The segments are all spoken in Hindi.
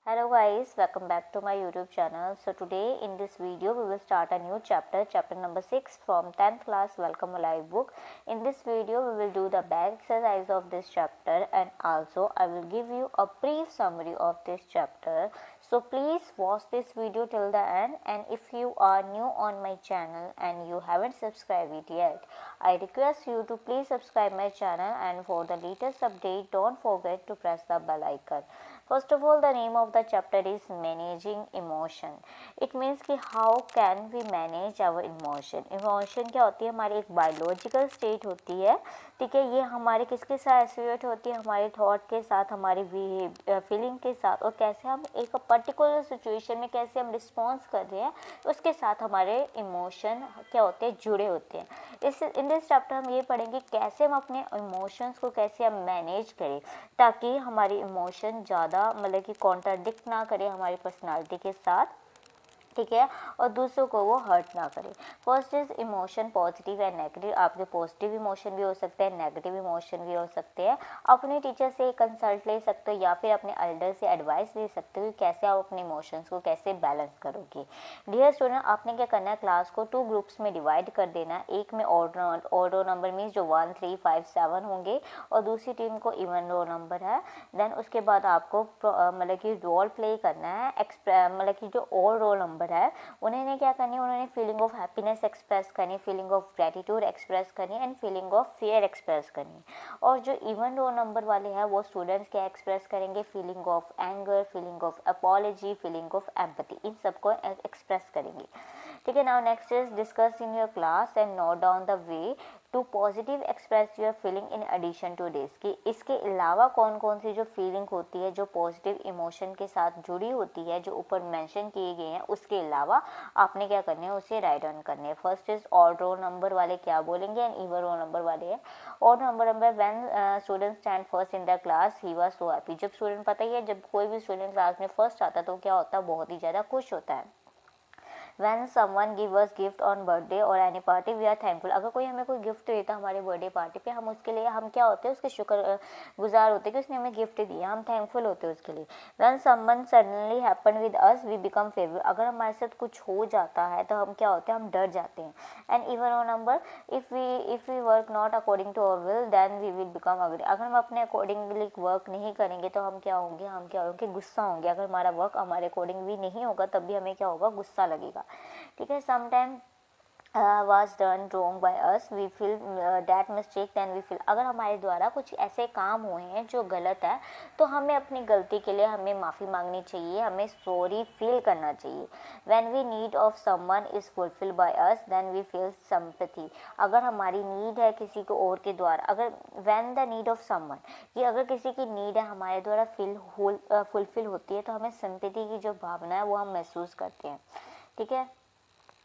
Hello guys, welcome back to my YouTube channel. So today in this video we will start a new chapter number 6 from 10th class Welcome Alive book. In this video we will do the back exercise of this chapter and also I will give you a brief summary of this chapter. So please watch this video till the end, and if you are new on my channel and you haven't subscribed it yet, I request you to please subscribe my channel, and for the latest update don't forget to press the bell icon. First of all, the name of the chapter is managing emotion. It means कि how can we manage our emotion. Emotion क्या होती है? हमारी एक biological state होती है, ठीक है। ये हमारे किसके साथ एसोसिएट होती है? हमारे थॉट के साथ, हमारी फीलिंग के साथ, और कैसे हम एक पर्टिकुलर सिचुएशन में कैसे हम रिस्पॉन्स कर रहे हैं उसके साथ हमारे इमोशन क्या होते हैं, जुड़े होते हैं। इन दिस चैप्टर हम ये पढ़ेंगे कैसे हम अपने इमोशंस को कैसे हम मैनेज करें ताकि हमारी इमोशन ज़्यादा मतलब कि कॉन्ट्राडिक्ट ना करे हमारी पर्सनालिटी के साथ, ठीक है, और दूसरों को वो हर्ट ना करे। First is emotion positive and negative. आपके पॉजिटिव इमोशन भी हो सकते हैं, नेगेटिव इमोशन भी हो सकते हैं। अपने टीचर से कंसल्ट ले सकते हो या फिर अपने एल्डर से एडवाइस ले सकते हो कि कैसे आप अपने इमोशंस को कैसे बैलेंस करोगे। डियर स्टूडेंट, आपने क्या करना है, क्लास को 2 ग्रुप्स में डिवाइड कर देना है। एक में ऑड नंबर मीन्स जो 1 3 5 7 होंगे, और दूसरी टीम को इवन रोल नंबर है। देन उसके बाद आपको मतलब कि रोल प्ले करना है। मतलब कि जो और रोल नंबर है उन्होंने क्या करनी है, उन्होंने फीलिंग ऑफ हैप्पीनेस एक्सप्रेस करनी, फीलिंग ऑफ ग्रेटिट्यूड एक्सप्रेस करनी and feeling of fear express करनी। और जो इवन रो नंबर वाले हैं वो स्टूडेंट्स क्या एक्सप्रेस करेंगे, feeling of anger, feeling of apology, feeling of empathy, इन सबको एक्सप्रेस करेंगे, ठीक है। Now next is discuss in your class and note down the way to positive express your feeling in addition to this, कि इसके अलावा कौन कौन सी जो फीलिंग होती है जो पॉजिटिव इमोशन के साथ जुड़ी होती है, जो ऊपर मेंशन किए गए हैं, उसके अलावा आपने क्या करना है, उसे राइट डाउन करने हैं। First is odd roll number वाले क्या बोलेंगे एंड इवन रोल नंबर वाले हैं। Odd number when student stand first in the class he was so happy. जब स्टूडेंट, पता ही है जब कोई भी स्टूडेंट क्लास में फर्स्ट आता है तो क्या होता है, बहुत ही ज़्यादा खुश होता है। when someone give us gift on birthday or any party we are thankful। अगर कोई हमें कोई गिफ्ट देता है हमारे बर्थडे पार्टी पे, हम उसके लिए हम क्या होते हैं, उसके शुक्र गुजार होते हैं कि उसने हमें गिफ्ट दिया, हम थैंकफुल होते हैं उसके लिए। when someone suddenly happen with us we become fearful। अगर हमारे साथ कुछ हो जाता है तो हम क्या होते हैं, हम डर जाते हैं। And even o number if we work not according to our will then we will become angry। अगर हम अपने अकॉर्डिंगली वर्क नहीं करेंगे तो हम क्या होंगे, गुस्सा होंगे। अगर हमारा वर्क हमारे अकॉर्डिंग भी नहीं होगा तब भी हमें क्या होगा, गुस्सा लगेगा, ठीक है। Sometime was done wrong by us we feel that mistake then we feel। अगर हमारे द्वारा कुछ ऐसे काम हुए हैं जो गलत है तो हमें अपनी गलती के लिए हमें माफ़ी मांगनी चाहिए, हमें सॉरी फील करना चाहिए। when we need of someone is fulfilled by us then we feel sympathy। अगर हमारी नीड है किसी को और के द्वारा, अगर when the need of someone, कि अगर किसी की नीड है हमारे द्वारा फुलफिल होती है तो हमें सिंपैथी की जो भावना है वो हम महसूस करते हैं, ठीक है।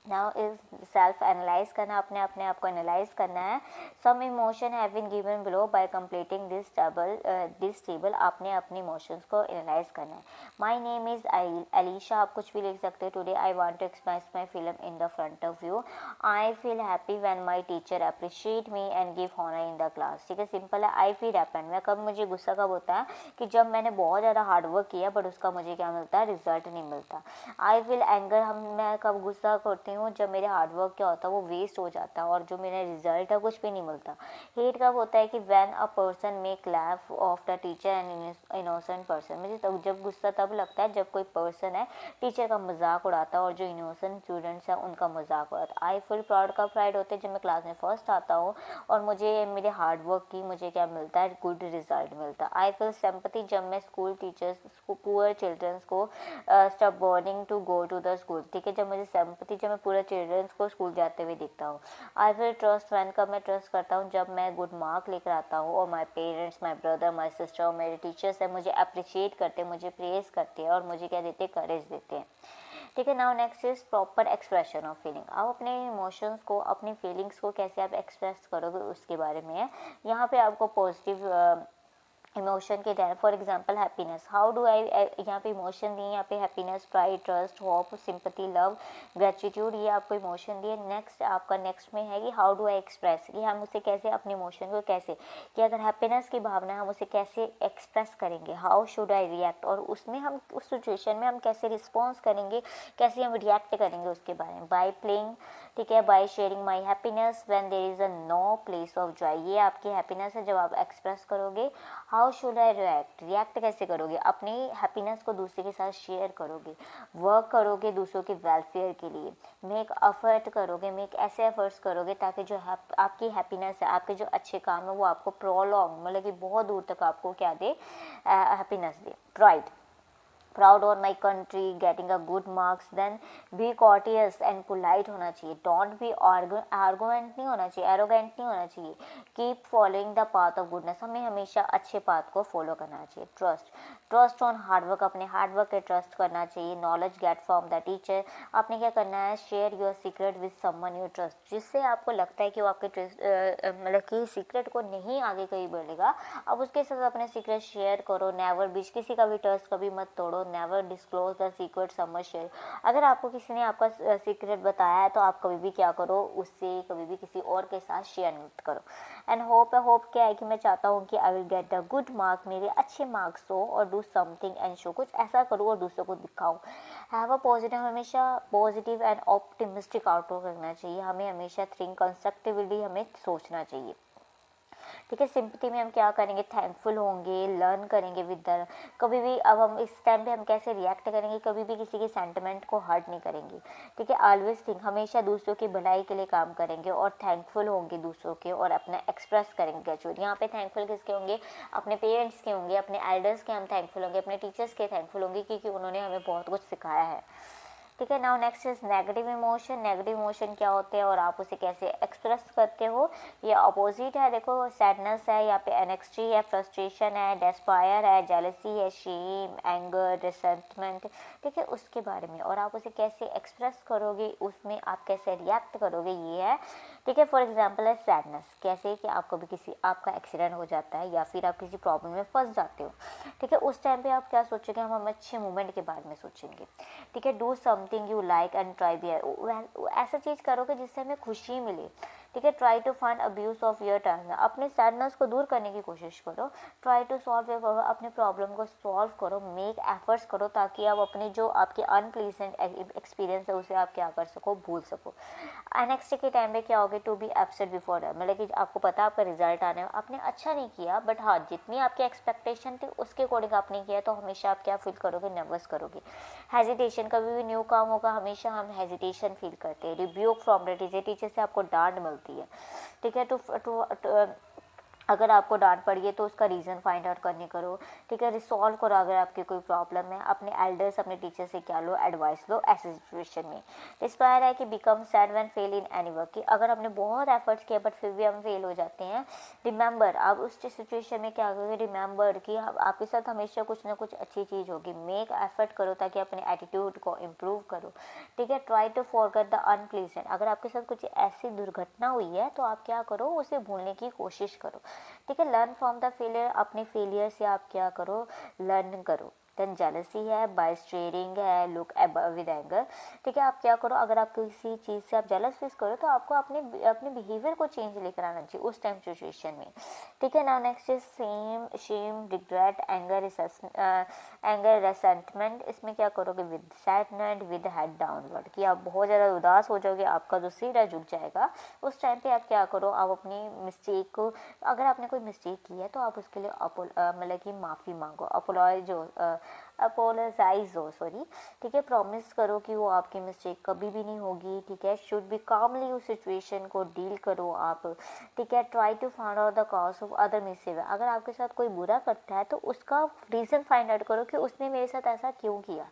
नाउ इज सेल्फ एनालाइज करना, अपने अपने आप को एनालाइज करना है। Some emotion have been given below by completing this table. आपने अपने इमोशंस को एनालाइज करना है। माय नेम इज अलीशा, आप कुछ भी लिख सकते हो। Today I want to express my feeling in the front of you. I feel happy when my teacher appreciate me and give honour in the class, ठीक है। सिंपल है। आई फील हैप्पी मैं कब, मुझे गुस्सा कब होता है कि जब मैंने बहुत ज़्यादा हार्ड वर्क किया बट उसका मुझे क्या मिलता है, रिजल्ट नहीं मिलता। आई फील एंगर, मैं कब गुस्सा करती हूँ, जब मेरे हार्डवर्क क्या होता है वो वेस्ट हो जाता है और जो मेरा रिजल्ट है कुछ भी नहीं मिलता। हेट कब होता है कि when a person make laugh of the teacher and innocent person. मुझे तब जब गुस्सा तब लगता है जब कोई पर्सन है टीचर का मजाक उड़ाता है और जो इनोसेंट स्टूडेंट्स हैं उनका मजाक उड़ाता है। आई फील प्राउड का प्राइड होते हैं जब मैं क्लास में फर्स्ट आता हूँ और मुझे मेरे हार्डवर्क की मुझे क्या मिलता है, गुड रिजल्ट मिलता है। आई फील सिंपैथी जब मैं स्कूल टीचर्स को, पुअर चिल्ड्रंस को stop warning to go to the school, ठीक है। जब मुझे सिंपैथी, जब मैं पूरे चिल्ड्रंस को स्कूल जाते हुए देखता हूँ। आई विल ट्रस्ट व्हेन, कब मैं ट्रस्ट करता हूँ, जब मैं गुड मार्क लेकर आता हूँ और my parents, my brother, my sister और मेरे टीचर्स है मुझे अप्रिशिएट करते हैं, मुझे प्रेज करते हैं और मुझे क्या देते हैं, करेज देते हैं, ठीक है। Now next is proper expression of feeling. आप अपने इमोशंस को, अपनी फीलिंग्स को कैसे आप एक्सप्रेस करोगे उसके बारे में है। यहाँ पे आपको पॉजिटिव इमोशन के term, for example happiness, how do I, यहाँ पे इमोशन दिए, यहाँ पे happiness, pride, trust, hope, sympathy, love, gratitude, ये आपको इमोशन दिए। नेक्स्ट आपका नेक्स्ट में है कि हाउ डू आई एक्सप्रेस, कि हम उसे कैसे अपने इमोशन को कैसे, कि अगर हैप्पीनेस की भावना है हम उसे कैसे एक्सप्रेस करेंगे, हाउ शुड आई रिएक्ट, और उसमें हम उस सिचुएशन में हम कैसे रिस्पॉन्स करेंगे, कैसे हम रिएक्ट करेंगे उसके बारे में, बाय प्लेइंग, ठीक है, by sharing my happiness when there is a no place of joy, ये आपकी हैप्पीनेस है जब आप एक्सप्रेस करोगे। How should I react, react कैसे करोगे, अपनी हैप्पीनेस को दूसरे के साथ शेयर करोगे, वर्क करोगे दूसरों के वेलफेयर के लिए, मेक एफर्ट करोगे, मेक ऐसे एफर्ट्स करोगे ताकि जो आपकी हैप्पीनेस है, आपके जो अच्छे काम है वो आपको प्रोलॉन्ग, मतलब कि बहुत दूर तक आपको क्या दे, हैप्पीनेस दे। Pride, proud on my country, getting a good marks, then be courteous and polite होना चाहिए, डोंट बी आर्गुमेंट नहीं होना चाहिए, एरोगेंट नहीं होना चाहिए, keep following the path of goodness, हमें हमेशा अच्छे पाथ को फॉलो करना चाहिए। ट्रस्ट, ट्रस्ट ऑन हार्डवर्क, अपने हार्डवर्क पे ट्रस्ट करना चाहिए। Knowledge get from the teacher, आपने क्या करना है, share your secret with someone you trust, जिससे आपको लगता है कि वो आपके मतलब कि सीक्रेट को नहीं आगे कहीं बढ़ेगा, अब उसके साथ अपने सीक्रेट शेयर करो। नेवर बीच, किसी का भी ट्रस्ट कभी मत तोड़ो। Never disclose the secret someone share, अगर आपको किसी ने आपका सीक्रेट बताया है तो आप कभी भी क्या करो, उससे कभी भी किसी और के साथ शेयर मत करो। एंड होप है, होप क्या है कि मैं चाहता हूँ कि I will get the good mark, मेरे अच्छे मार्क्स हो, और डू समथिंग एंड शो, कुछ ऐसा करूँ और दूसरों को दिखाऊँ। हैव अ पॉजिटिव, हमेशा पॉजिटिव एंड ऑप्टिमिस्टिक आउटलुक रखना चाहिए, हमें हमेशा थिंक कंस्ट्रक्टिवली हमें सोचना चाहिए। ठीक है, सिंपैथी में हम क्या करेंगे, थैंकफुल होंगे, लर्न करेंगे विद द, कभी भी अब हम इस टाइम पे हम कैसे रिएक्ट करेंगे, कभी भी किसी के सेंटिमेंट को हर्ट नहीं करेंगे। ठीक है, ऑलवेज थिंक, हमेशा दूसरों की भलाई के लिए काम करेंगे, और थैंकफुल होंगे दूसरों के, और अपना एक्सप्रेस करेंगे ग्रेचुअली। यहाँ पे थैंकफुल किसके होंगे, अपने पेरेंट्स के होंगे, अपने एल्डर्स के हम थैंकफुल होंगे, अपने टीचर्स के थैंकफुल होंगे, क्योंकि उन्होंने हमें बहुत कुछ सिखाया है। ठीक है, now next is negative emotion, negative emotion क्या होते हैं और आप उसे कैसे एक्सप्रेस करते हो, ये अपोजिट है। देखो, सैडनेस है, यहाँ पे एनेक्स्टी है, फ्रस्ट्रेशन है, डेस्पायर है, जेलसी है, शेम, एंगर, रिसेंटमेंट, ठीक है, उसके बारे में, और आप उसे कैसे एक्सप्रेस करोगे, उसमें आप कैसे रिएक्ट करोगे, ये है। ठीक है, फॉर एग्जाम्पल है सैडनेस, कैसे कि आपको भी किसी आपका एक्सीडेंट हो जाता है या फिर आप किसी प्रॉब्लम में फंस जाते हो। ठीक है, उस टाइम पे आप क्या सोचोगे, हम अच्छे मोमेंट के बारे में सोचेंगे। ठीक है, do something you like and try be, ऐसा चीज़ करोगे जिससे हमें खुशी मिले। ठीक है, try to find abuse of your time, अपने सैडनेस को दूर करने की कोशिश करो। Try to solve your problem, अपने प्रॉब्लम को सॉल्व करो, मेक एफर्ट्स करो, ताकि आप अपने जो आपके अनप्लीजेंट एक्सपीरियंस है उसे आप क्या कर सको, भूल सको। नेक्स्ट के टाइम पे क्या होगे, टू बी एब्सेंट बिफोर, मतलब कि आपको पता आपका रिजल्ट आने है, आपने अच्छा नहीं किया, बट हाँ जितनी आपकी एक्सपेक्टेशन थी उसके अकॉर्डिंग आपने किया, तो हमेशा आप क्या फील करोगे, नर्वस करोगे। हेजिटेशन, कभी भी न्यू काम होगा हमेशा हम हेजिटेशन फील करते हैं। Rebuke from the teacher, teacher से आपको डांट मिलती है। ठीक है, टू अगर आपको डांट पड़ी है तो उसका रीज़न फाइंड आउट करने करो। ठीक है, रिसॉल्व करो अगर आपकी कोई प्रॉब्लम है, अपने एल्डर्स अपने टीचर से क्या लो, एडवाइस लो ऐसे सिचुएशन में। इंस्पायर है कि become sad when fail in any work, कि अगर हमने बहुत एफर्ट्स किया बट फिर भी हम फेल हो जाते हैं, रिमेंबर, आप उस सिचुएशन में क्या करोगे, रिमेंबर कि आपके साथ हमेशा कुछ ना कुछ अच्छी चीज़ होगी। मेक एफर्ट करो ताकि अपने एटीट्यूड को इम्प्रूव करो। ठीक है, try to forget the unpleasant, अगर आपके साथ कुछ ऐसी दुर्घटना हुई है तो आप क्या करो, उसे भूलने की कोशिश करो। ठीक है, लर्न फ्रॉम द फेलियर, अपने फेलियर से आप क्या करो, लर्न करो। देन जेलसी है, बाय स्टेयरिंग है, लुक विद एंगर। ठीक है, आप क्या करो, अगर आप किसी चीज़ से आप जेलस फील करो तो आपको अपने अपने बिहेवियर को चेंज लेकर आना चाहिए उस टाइम सिचुएशन में। ठीक है, now next is same, shame, regret, anger, resentment, इसमें क्या करोगे, with sadness, with head downward, कि आप बहुत ज़्यादा उदास हो जाओगे, आपका जो सिर है झुक जाएगा। उस टाइम पे आप क्या करो, आप अपनी मिस्टेक को, अगर आपने कोई मिस्टेक की है तो आप उसके लिए मतलब कि माफ़ी मांगो, अपोलोजाइज हो, सॉरी। ठीक है, प्रॉमिस करो कि वो आपकी मिस्टेक कभी भी नहीं होगी। ठीक है, शुड बी कामली उस सिचुएशन को डील करो आप। ठीक है, try to find out the cause of other misbehaviour, अगर आपके साथ कोई बुरा करता है तो उसका रीज़न फाइंड आउट करो कि उसने मेरे साथ ऐसा क्यों किया।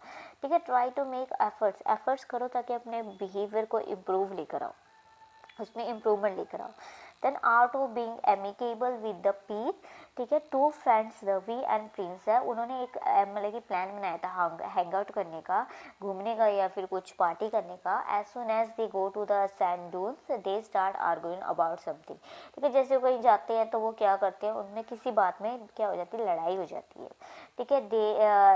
ठीक है, ट्राई टू मेक एफर्ट्स करो ताकि अपने बिहेवियर को इम्प्रूव लेकर आओ, उसमें इम्प्रूवमेंट लेकर आओ। Then art of being amicable with the peace, ठीक है। Two friends Ravi and Prince है, उन्होंने एक मतलब कि प्लान बनाया था हैंग आउट करने का, घूमने का या फिर कुछ पार्टी करने का। As soon as they go to the sand dunes they start arguing about something. ठीक है, जैसे कहीं जाते हैं तो वो क्या करते हैं, उनमें किसी बात में क्या हो जाती है, लड़ाई हो जाती है। ठीक है,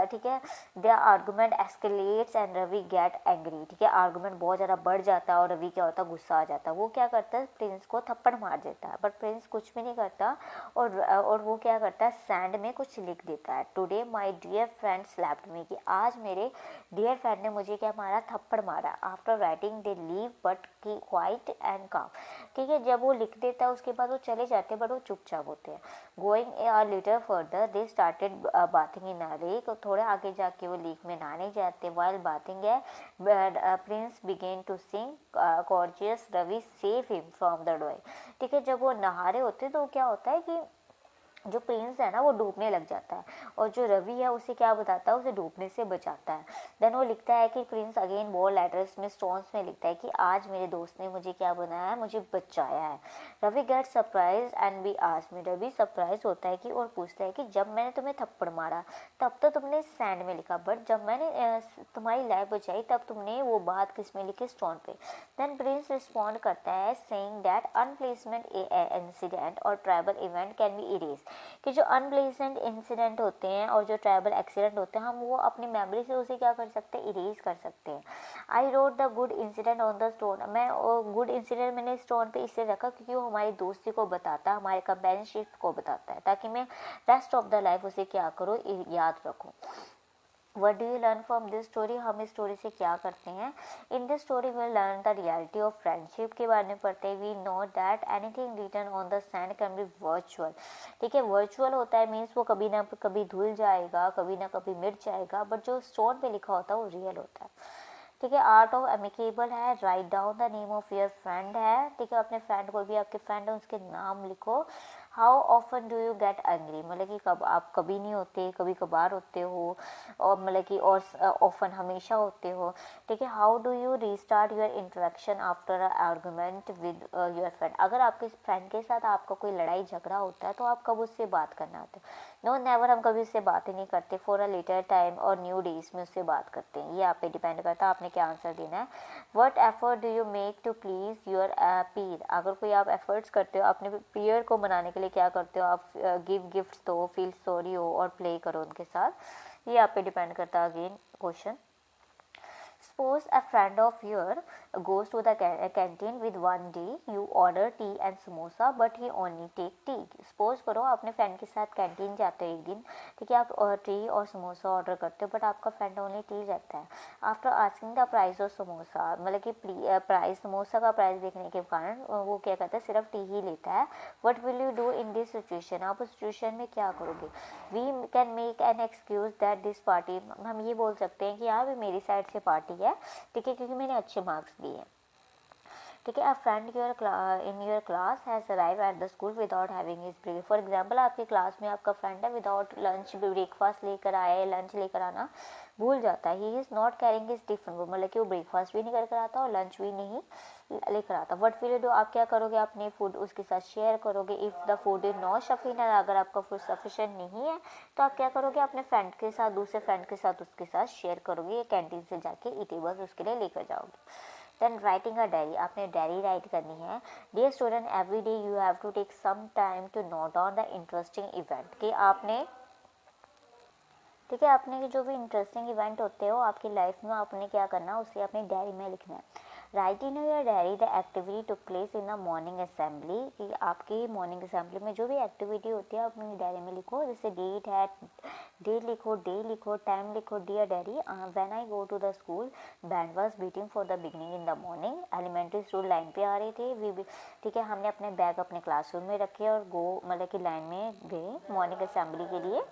ठीक है, their argument escalates and Ravi get angry. ठीक है, आर्गूमेंट बहुत ज़्यादा बढ़ जाता है और रवि क्या होता है, गुस्सा आ जाता है। वो क्या करता है, प्रिंस को थप्पड़ मार देता है, बट प्रिंस कुछ भी नहीं करता। और वो क्या करता है, सैंड में कुछ लिख देता है। Today my dear friend slapped me, कि आज मेरे डियर फ्रेंड ने मुझे क्या मारा, थप्पड़ मारा। After writing they leave but की क्वाइट एंड काम। ठीक है, जब वो लिख देता है उसके बाद वो चले जाते हैं, बट वो चुपचाप होते हैं। Going a little further they started bathing in a lake, थोड़े आगे जाके वो लेक में नहाने जाते। वाइल बाथिंग है Prince begin to sing courageous Ravi save him from the die. ठीक है, जब वो नहा रहे होते तो क्या होता है कि जो प्रिंस है ना वो डूबने लग जाता है, और जो रवि है उसे क्या बताता है, उसे डूबने से बचाता है। देन वो लिखता है कि प्रिंस अगेन वो लेटर्स में स्टोन्स में लिखता है कि आज मेरे दोस्त ने मुझे क्या बनाया है, मुझे बचाया है। Ravi get surprise and be asked me, Ravi surprise होता है कि और पूछता है कि जब मैंने तुम्हें थप्पड़ मारा तब तो तुमने सैंड में लिखा, बट जब मैंने तुम्हारी लाइफ बचाई तब तुमने वो बात किस में लिखी, स्टोन पे। देन प्रिंस रिस्पॉन्ड करता है सेइंग दैट अनप्लेसमेंट इंसिडेंट और tribal event can be erase, कि जो अनप्लेजेंट इंसिडेंट होते हैं और जो ट्रैवल एक्सीडेंट होते हैं, हम वो अपनी मेमोरी से उसे क्या कर सकते हैं, इरेज कर सकते हैं। I wrote the good incident on the stone, मैं गुड इंसिडेंट मैंने स्टोन पे इसलिए रखा क्योंकि वो हमारी दोस्ती को बताता है, हमारे कंपेनियनशिप को बताता है, ताकि मैं रेस्ट ऑफ द लाइफ उसे क्या करूँ, याद रखूँ। What do you learn from this story, हम इस स्टोरी से क्या करते हैं। In this story we learn the reality of friendship के बारे में पढ़ते हैं। We know that anything written on the sand can be virtual. ठीक है, वर्चुअल होता है मीन्स वो कभी ना कभी धुल जाएगा, कभी ना कभी मिट जाएगा, बट जो स्टोन पे लिखा होता है वो रियल होता है। ठीक है, आर्ट ऑफ एमिकेबल है, write down the name of your friend है। ठीक है, अपने फ्रेंड को भी, आपके फ्रेंड है उसके नाम लिखो। How often do you get angry, मतलब कि कब आप, कभी नहीं होते, कभी कभार होते हो, और मतलब कि और ऑफन हमेशा होते हो। ठीक है, how do you restart your interaction after a argument with your friend, अगर आपके फ्रेंड के साथ आपका कोई लड़ाई झगड़ा होता है तो आप कब उससे बात करना होता है। नो नेवर, हम कभी उससे बात ही नहीं करते। फॉर अ लेटर टाइम और न्यू डेज में उससे बात करते हैं। ये आप पे डिपेंड करता है आपने क्या आंसर देना है। What effort do you make to please your peer, अगर कोई आप एफर्ट्स करते हो अपने पीयर को मनाने के लिए, क्या करते हो आप, गिव गिफ्ट दो, फील सॉरी हो और प्ले करो उनके साथ। ये आप पे डिपेंड करता है again question. Suppose a friend of yours goes to the canteen with one day you order tea and samosa but he only take tea. Suppose करो अपने फ्रेंड के साथ कैंटीन जाते हो एक दिन, ठीक है, आप टी और समोसा ऑर्डर करते हो बट आपका फ्रेंड ओनली टी रहता है। After asking the price of samosa, मतलब कि प्राइस, समोसा का प्राइस देखने के कारण वो क्या करता है, सिर्फ टी ही लेता है। What will you do in this situation, आप उस सिचुएशन में क्या करोगे। We can make an excuse that this party, हम ये बोल सकते हैं कि हाँ भी मेरी साइड से पार्टी है, ठीक है, क्योंकि मैंने अच्छे मार्क्स दिए। ठीक है, a friend in your class has arrive at the school without having his break, for example आपकी क्लास में आपका फ्रेंड है, विदाउट लंच ब्रेकफास्ट लेकर आया है, लंच लेकर आना भूल जाता है। He is not carrying his tiffin, वो मतलब कि वो ब्रेकफास्ट भी नहीं करके आता और लंच भी नहीं लेकर आता। वट विल यू डू, आप क्या करोगे, अपने फूड उसके साथ शेयर करोगे। If the food is not sufficient, अगर आपका फूड सफिशिएंट नहीं है तो आप क्या करोगे, अपने फ्रेंड के साथ, दूसरे फ्रेंड के साथ उसके साथ शेयर करोगे, या कैंटीन से जाके ईटेबल्स उसके लिए लेकर जाओगे। देन राइटिंग अ डायरी, आपने डायरी राइट करनी है। Dear student, every day you have to take some time to note down the interesting event, कि आपने, ठीक है, आपने जो भी इंटरेस्टिंग इवेंट होते हो आपकी लाइफ में, आपने क्या करना है उसे अपनी डायरी में लिखना है। Right in your diary the activity took place in the morning assembly, कि आपकी मॉर्निंग असेंबली में जो भी एक्टिविटी होती है अपनी डायरी में लिखो। जैसे डेट है, डेट लिखो, डे लिखो, टाइम लिखो। Dear diary, when I go to the school band was beating for the beginning in the morning, elementary school line पे आ रहे थे, वी, ठीक है, हमने अपने बैग अपने क्लासरूम में रखे और गो मतलब कि लाइन में गए मॉर्निंग असेंबली के लिए।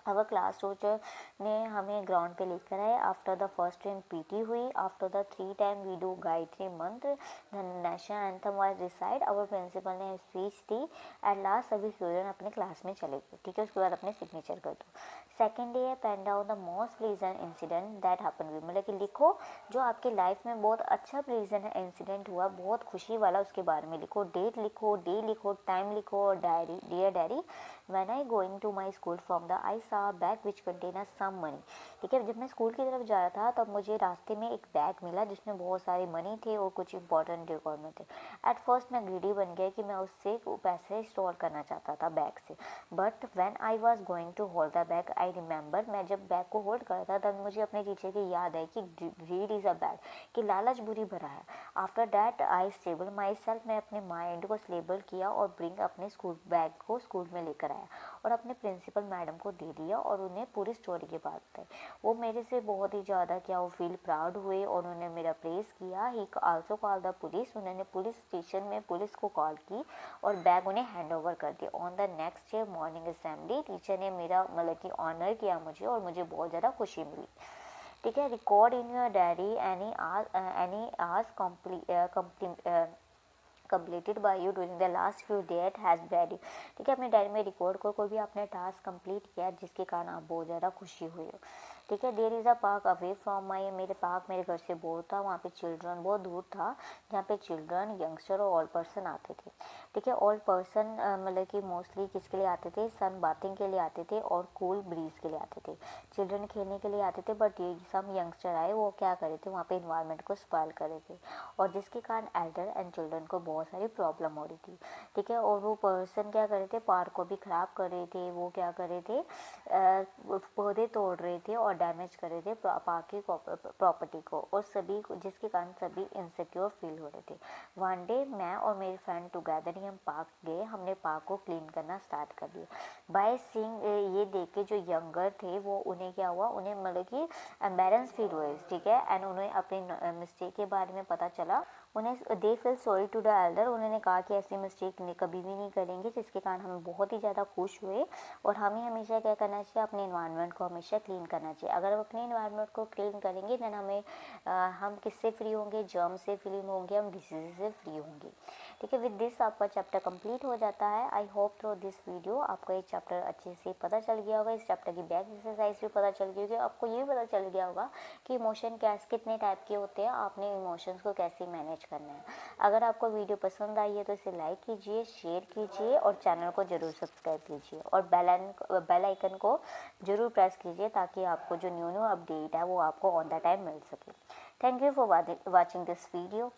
अवर क्लास टीचर ने हमें ग्राउंड पे लेकर आए। After the first time PT हुई, after the 3 time we do Gayatri mantra, the national anthem was recited, our principal ने स्पीच दी। एट लास्ट सभी स्टूडेंट अपने क्लास में चले गए, ठीक है, उसके बाद अपने सिग्नेचर कर दो। सेकेंड डे है, pen down the most pleasant incident that happen with, मतलब कि लिखो जो आपकी लाइफ में बहुत अच्छा प्लीजेंट इंसिडेंट हुआ, बहुत खुशी वाला, उसके बारे में लिखो। डेट लिखो, डे लिखो, टाइम लिखो और diary, dear diary when I going to my school from the I saw bag which contain some money. ठीक है, जब मैं स्कूल की तरफ जा रहा था तब मुझे रास्ते में एक बैग मिला जिसमें बहुत सारे मनी थे और कुछ इंपॉर्टेंट डॉक्यूमेंट थे। एट फर्स्ट मैं ग्रीडी बन गया कि मैं उससे पैसे स्टोर करना चाहता था बैग से, but when I was going to hold the bag I remember, मैं जब बैग को होल्ड कर रहा था तब मुझे अपने टीचर की याद आई कि ग्रीड इज़ अ बैड, कि लालच बुरी भरा है। After that I stable my self, मैं अपने माइंड को स्टेबल किया और ब्रिंग अपने स्कूल बैग को स्कूल में लेकर आया और अपने प्रिंसिपल मैडम को दे दिया और उन्हें पूरी स्टोरी की बात बताई। वो मेरे से बहुत ही ज़्यादा क्या वो फील प्राउड हुए और उन्होंने मेरा प्रेस किया। ही आल्सो कॉल द पुलिस, उन्होंने पुलिस स्टेशन में पुलिस को कॉल की और बैग उन्हें हैंड ओवर कर दिया। On the next day morning assembly teacher ने मेरा मतलब कि ऑनर किया मुझे और मुझे बहुत ज़्यादा खुशी मिली। ठीक है, record in your diary any hours completed by you during the last few days has value। ठीक है, अपने डायरी में रिकॉर्ड करो कोई भी आपने टास्क कंप्लीट किया जिसके कारण आप बहुत ज़्यादा खुशी हुई हो। ठीक है, there is a park away from my, मेरे पार्क मेरे घर से बहुत था, वहाँ पे चिल्ड्रन बहुत दूर था जहाँ पे चिल्ड्रन यंगस्टर और ओल्ड पर्सन आते थे। ठीक है, ओल्ड पर्सन मतलब कि मोस्टली किसके लिए आते थे, सन बाथिंग के लिए आते थे और कूल ब्रीज के लिए आते थे। चिल्ड्रन खेलने के लिए आते थे, बट ये सम यंगस्टर आए वो क्या करे थे, वहाँ पे इन्वायरमेंट को स्पॉइल करे थे और जिसके कारण एल्डर एंड चिल्ड्रन को बहुत सारी प्रॉब्लम हो रही थी। ठीक है, और वो पर्सन क्या कर रहे थे, पार्क को भी ख़राब कर रहे थे, वो क्या कर रहे थे, पौधे तोड़ रहे थे और डैमेज कर रहे थे पार्क की प्रॉपर्टी को, और सभी जिसके कारण सभी इनसिक्योर फील हो रहे थे। वन डे मैं और मेरे फ्रेंड टुगेदर ही हम पार्क गए, हमने पार्क को क्लीन करना स्टार्ट कर दिया। बाय सीइंग, ये देख के जो यंगर थे वो उन्हें क्या हुआ, उन्हें मतलब कि एम्बेरेंस फील हुए। ठीक है, एंड उन्हें अपने मिस्टेक के बारे में पता चला, उन्हें they feel sorry to the elder, उन्होंने कहा कि ऐसी मिस्टेक कभी भी नहीं करेंगे, जिसके कारण हम बहुत ही ज़्यादा खुश हुए। और हमें हमेशा क्या करना चाहिए, अपने इन्वायरमेंट को हमेशा क्लीन करना चाहिए। अगर हम अपने इन्वायरमेंट को क्लीन करेंगे देन हम किससे फ्री होंगे, जर्म से फ्री होंगे, हम डिसीज से फ्री होंगे। ठीक है, विद दिस आपका चैप्टर कंप्लीट हो जाता है। I hope through this video आपको ये चैप्टर अच्छे से पता चल गया होगा, इस चैप्टर की बैक एक्सरसाइज भी पता चल गई होगी, आपको ये भी पता चल गया होगा कि इमोशन कितने टाइप के होते हैं, आपने इमोशंस को कैसे मैनेज करना है। अगर आपको वीडियो पसंद आई है तो इसे लाइक कीजिए, शेयर कीजिए और चैनल को ज़रूर सब्सक्राइब कीजिए और बेल आइकन को ज़रूर प्रेस कीजिए ताकि आपको जो न्यू अपडेट है वो आपको ऑन द टाइम मिल सके। Thank you for watching this video.